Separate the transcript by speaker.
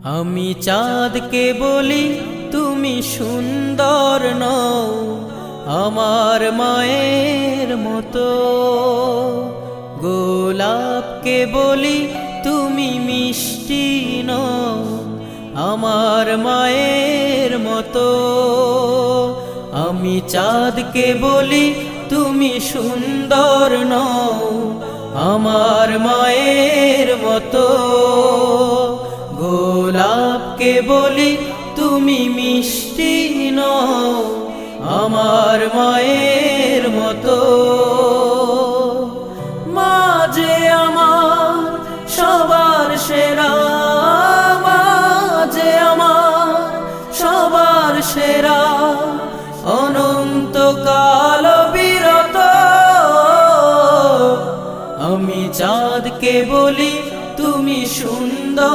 Speaker 1: আমি চাঁদকে বলি তুমি সুন্দর নও আমার মায়ের মতো, গোলাপকে বলি তুমি মিষ্টি নও আমার মায়ের মতো। আমি চাঁদকে বলি তুমি সুন্দর নও আমার মায়ের মতো, গোলাপকে বলি তুমি মিষ্টি নও আমার মায়ের মতো। মা যে আমার সবার সেরা, মা যে আমার সবার সেরা, অনন্তকাল বিরত। আমি চাঁদকে বলি তুমি সুন্দর